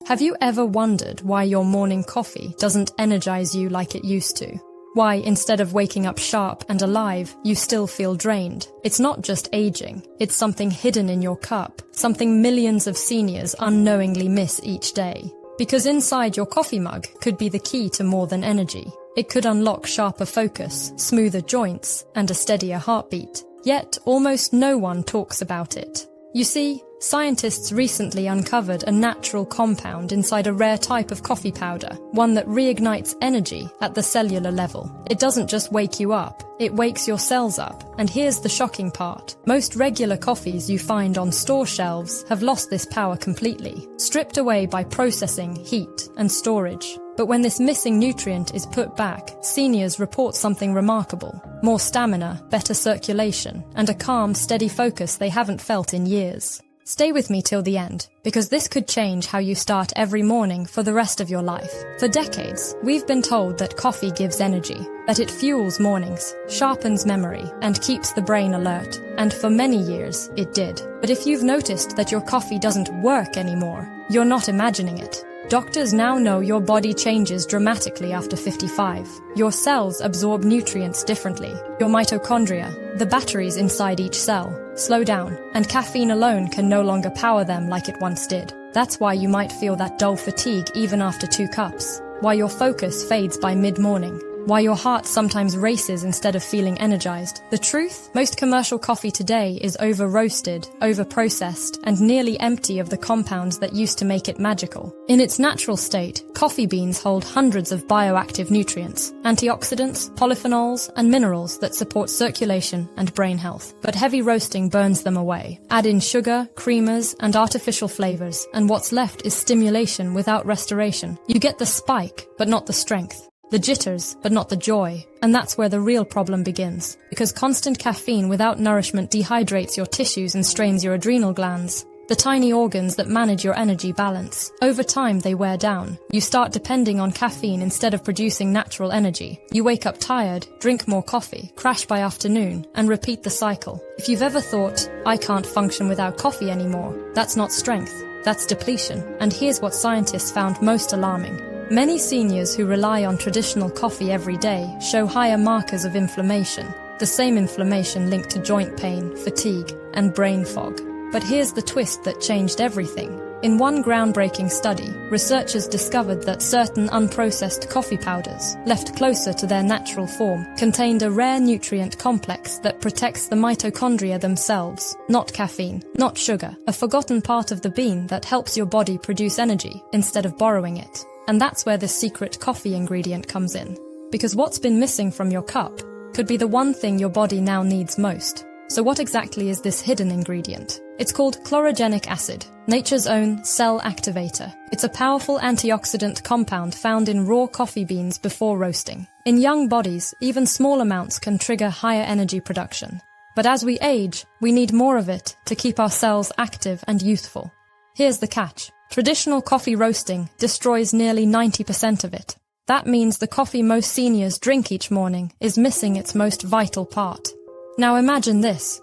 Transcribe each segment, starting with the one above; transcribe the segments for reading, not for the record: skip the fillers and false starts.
Have you ever wondered why your morning coffee doesn't energize you like it used to? Why, instead of waking up sharp and alive, you still feel drained? It's not just aging, it's something hidden in your cup, something millions of seniors unknowingly miss each day. Because inside your coffee mug could be the key to more than energy. It could unlock sharper focus, smoother joints, and a steadier heartbeat. Yet, almost no one talks about it. You see, scientists recently uncovered a natural compound inside a rare type of coffee powder, one that reignites energy at the cellular level. It doesn't just wake you up, it wakes your cells up. And here's the shocking part. Most regular coffees you find on store shelves have lost this power completely, stripped away by processing, heat, and storage. But when this missing nutrient is put back, seniors report something remarkable. More stamina, better circulation, and a calm, steady focus they haven't felt in years. Stay with me till the end, because this could change how you start every morning for the rest of your life. For decades, we've been told that coffee gives energy, that it fuels mornings, sharpens memory, and keeps the brain alert. And for many years, it did. But if you've noticed that your coffee doesn't work anymore, you're not imagining it. Doctors now know your body changes dramatically after 55. Your cells absorb nutrients differently. Your mitochondria, the batteries inside each cell, slow down, and caffeine alone can no longer power them like it once did. That's why you might feel that dull fatigue even after 2 cups. Why your focus fades by mid-morning. Why your heart sometimes races instead of feeling energized. The truth? Most commercial coffee today is over-roasted, over-processed, and nearly empty of the compounds that used to make it magical. In its natural state, coffee beans hold hundreds of bioactive nutrients, antioxidants, polyphenols, and minerals that support circulation and brain health. But heavy roasting burns them away. Add in sugar, creamers, and artificial flavors, and what's left is stimulation without restoration. You get the spike, but not the strength. The jitters, but not the joy. And that's where the real problem begins. Because constant caffeine without nourishment dehydrates your tissues and strains your adrenal glands, the tiny organs that manage your energy balance. Over time, they wear down. You start depending on caffeine instead of producing natural energy. You wake up tired, drink more coffee, crash by afternoon, and repeat the cycle. If you've ever thought, I can't function without coffee anymore, that's not strength, that's depletion. And here's what scientists found most alarming. Many seniors who rely on traditional coffee every day show higher markers of inflammation, the same inflammation linked to joint pain, fatigue, and brain fog. But here's the twist that changed everything. In one groundbreaking study, researchers discovered that certain unprocessed coffee powders, left closer to their natural form, contained a rare nutrient complex that protects the mitochondria themselves, not caffeine, not sugar, a forgotten part of the bean that helps your body produce energy instead of borrowing it. And that's where the secret coffee ingredient comes in. Because what's been missing from your cup could be the one thing your body now needs most. So what exactly is this hidden ingredient? It's called chlorogenic acid, nature's own cell activator. It's a powerful antioxidant compound found in raw coffee beans before roasting. In young bodies, even small amounts can trigger higher energy production. But as we age, we need more of it to keep our cells active and youthful. Here's the catch. Traditional coffee roasting destroys nearly 90% of it. That means the coffee most seniors drink each morning is missing its most vital part. Now imagine this.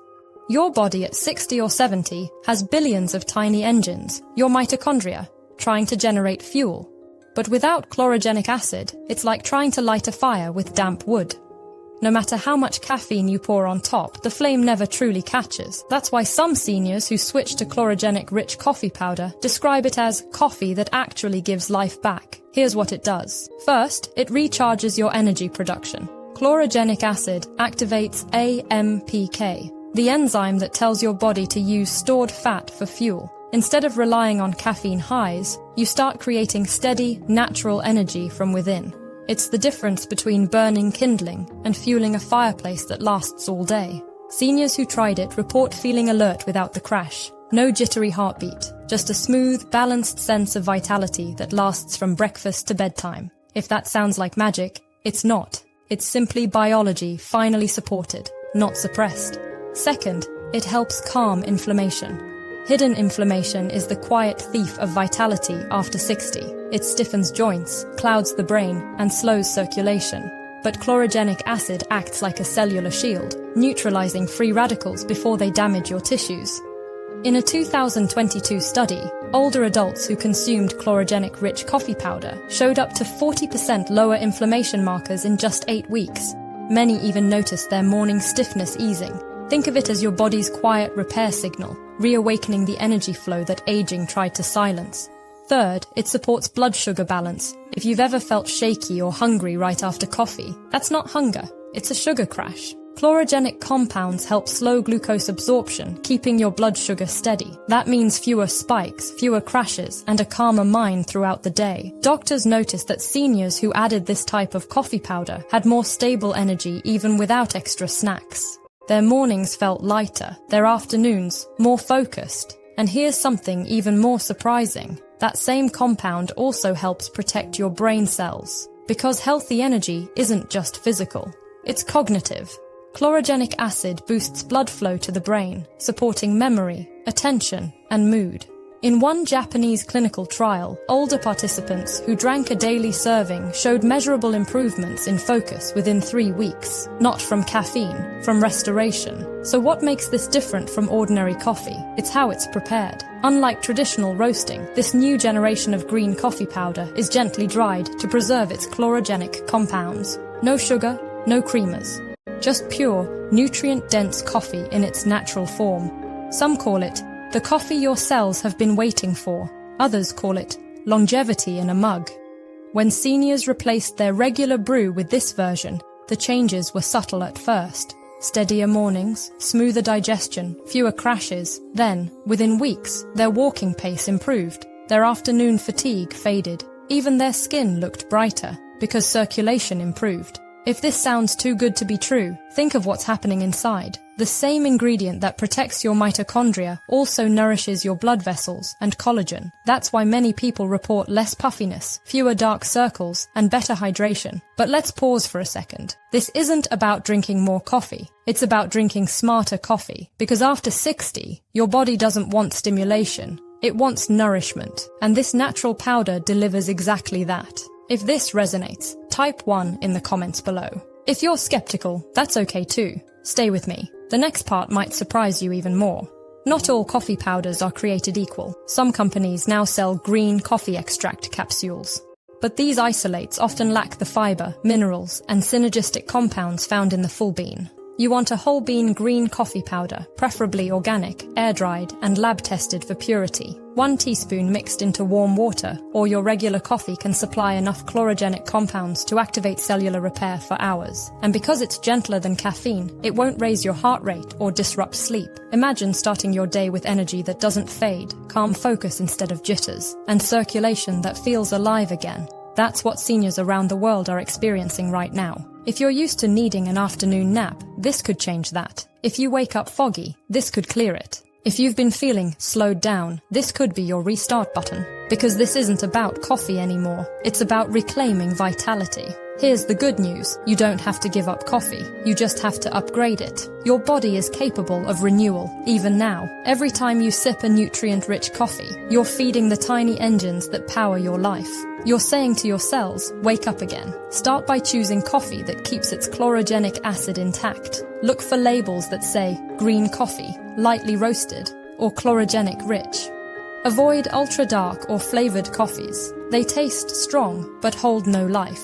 Your body at 60 or 70 has billions of tiny engines, your mitochondria, trying to generate fuel. But without chlorogenic acid, it's like trying to light a fire with damp wood. No matter how much caffeine you pour on top, the flame never truly catches. That's why some seniors who switch to chlorogenic rich coffee powder describe it as coffee that actually gives life back. Here's what it does. First, it recharges your energy production. Chlorogenic acid activates AMPK, the enzyme that tells your body to use stored fat for fuel. Instead of relying on caffeine highs, you start creating steady, natural energy from within. It's the difference between burning kindling and fueling a fireplace that lasts all day. Seniors who tried it report feeling alert without the crash. No jittery heartbeat, just a smooth, balanced sense of vitality that lasts from breakfast to bedtime. If that sounds like magic, it's not. It's simply biology finally supported, not suppressed. Second, it helps calm inflammation. Hidden inflammation is the quiet thief of vitality after 60. It stiffens joints, clouds the brain, and slows circulation. But chlorogenic acid acts like a cellular shield, neutralizing free radicals before they damage your tissues. In a 2022 study, older adults who consumed chlorogenic rich coffee powder showed up to 40% lower inflammation markers in just 8 weeks. Many even noticed their morning stiffness easing. Think of it as your body's quiet repair signal, reawakening the energy flow that aging tried to silence. Third, it supports blood sugar balance. If you've ever felt shaky or hungry right after coffee, that's not hunger, it's a sugar crash. Chlorogenic compounds help slow glucose absorption, keeping your blood sugar steady. That means fewer spikes, fewer crashes, and a calmer mind throughout the day. Doctors noticed that seniors who added this type of coffee powder had more stable energy even without extra snacks. Their mornings felt lighter, their afternoons more focused. And here's something even more surprising. That same compound also helps protect your brain cells. Because healthy energy isn't just physical, it's cognitive. Chlorogenic acid boosts blood flow to the brain, supporting memory, attention, and mood. In one Japanese clinical trial, older participants who drank a daily serving showed measurable improvements in focus within 3 weeks. Not from caffeine, from restoration. So what makes this different from ordinary coffee? It's how it's prepared. Unlike traditional roasting, this new generation of green coffee powder is gently dried to preserve its chlorogenic compounds. No sugar, no creamers. Just pure, nutrient-dense coffee in its natural form. Some call it the coffee your cells have been waiting for. Others call it longevity in a mug. When seniors replaced their regular brew with this version, the changes were subtle at first. Steadier mornings, smoother digestion, fewer crashes. Then, within weeks, their walking pace improved. Their afternoon fatigue faded. Even their skin looked brighter, because circulation improved. If this sounds too good to be true, think of what's happening inside. The same ingredient that protects your mitochondria also nourishes your blood vessels and collagen. That's why many people report less puffiness, fewer dark circles, and better hydration. But let's pause for a second. This isn't about drinking more coffee. It's about drinking smarter coffee. Because after 60, your body doesn't want stimulation. It wants nourishment. And this natural powder delivers exactly that. If this resonates, type 1 in the comments below. If you're skeptical, that's okay too. Stay with me. The next part might surprise you even more. Not all coffee powders are created equal. Some companies now sell green coffee extract capsules. But these isolates often lack the fiber, minerals, and synergistic compounds found in the full bean. You want a whole bean green coffee powder, preferably organic, air-dried, and lab-tested for purity. 1 teaspoon mixed into warm water, or your regular coffee can supply enough chlorogenic compounds to activate cellular repair for hours. And because it's gentler than caffeine, it won't raise your heart rate or disrupt sleep. Imagine starting your day with energy that doesn't fade, calm focus instead of jitters, and circulation that feels alive again. That's what seniors around the world are experiencing right now. If you're used to needing an afternoon nap, this could change that. If you wake up foggy, this could clear it. If you've been feeling slowed down, this could be your restart button. Because this isn't about coffee anymore. It's about reclaiming vitality. Here's the good news. You don't have to give up coffee. You just have to upgrade it. Your body is capable of renewal, even now. Every time you sip a nutrient-rich coffee, you're feeding the tiny engines that power your life. You're saying to your cells, wake up again. Start by choosing coffee that keeps its chlorogenic acid intact. Look for labels that say green coffee, lightly roasted, or chlorogenic rich. Avoid ultra-dark or flavored coffees. They taste strong, but hold no life.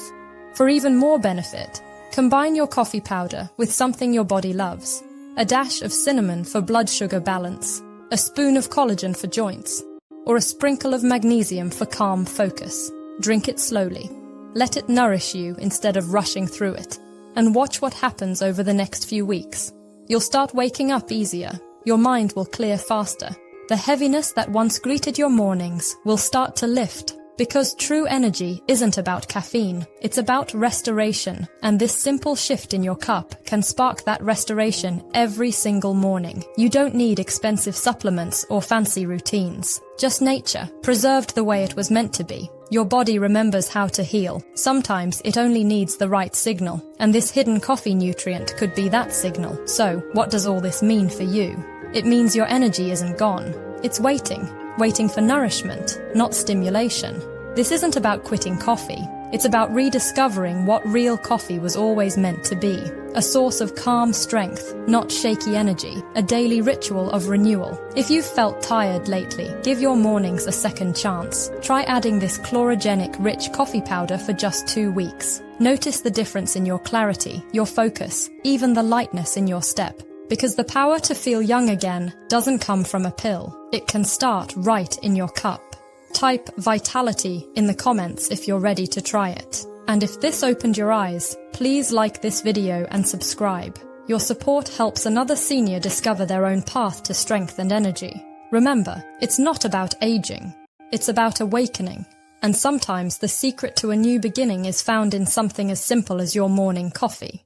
For even more benefit, combine your coffee powder with something your body loves. A dash of cinnamon for blood sugar balance, a spoon of collagen for joints, or a sprinkle of magnesium for calm focus. Drink it slowly. Let it nourish you instead of rushing through it. And watch what happens over the next few weeks. You'll start waking up easier. Your mind will clear faster. The heaviness that once greeted your mornings will start to lift. Because true energy isn't about caffeine, it's about restoration, and this simple shift in your cup can spark that restoration every single morning. You don't need expensive supplements or fancy routines. Just nature, preserved the way it was meant to be. Your body remembers how to heal. Sometimes it only needs the right signal, and this hidden coffee nutrient could be that signal. So, what does all this mean for you? It means your energy isn't gone. It's waiting for nourishment, not stimulation. This isn't about quitting coffee. It's about rediscovering what real coffee was always meant to be. A source of calm strength, not shaky energy, a daily ritual of renewal. If you've felt tired lately, give your mornings a second chance. Try adding this Chlorogenic Rich Coffee Powder for just 2 weeks. Notice the difference in your clarity, your focus, even the lightness in your step. Because the power to feel young again doesn't come from a pill. It can start right in your cup. Type vitality in the comments if you're ready to try it. And if this opened your eyes, please like this video and subscribe. Your support helps another senior discover their own path to strength and energy. Remember, it's not about aging. It's about awakening. And sometimes the secret to a new beginning is found in something as simple as your morning coffee.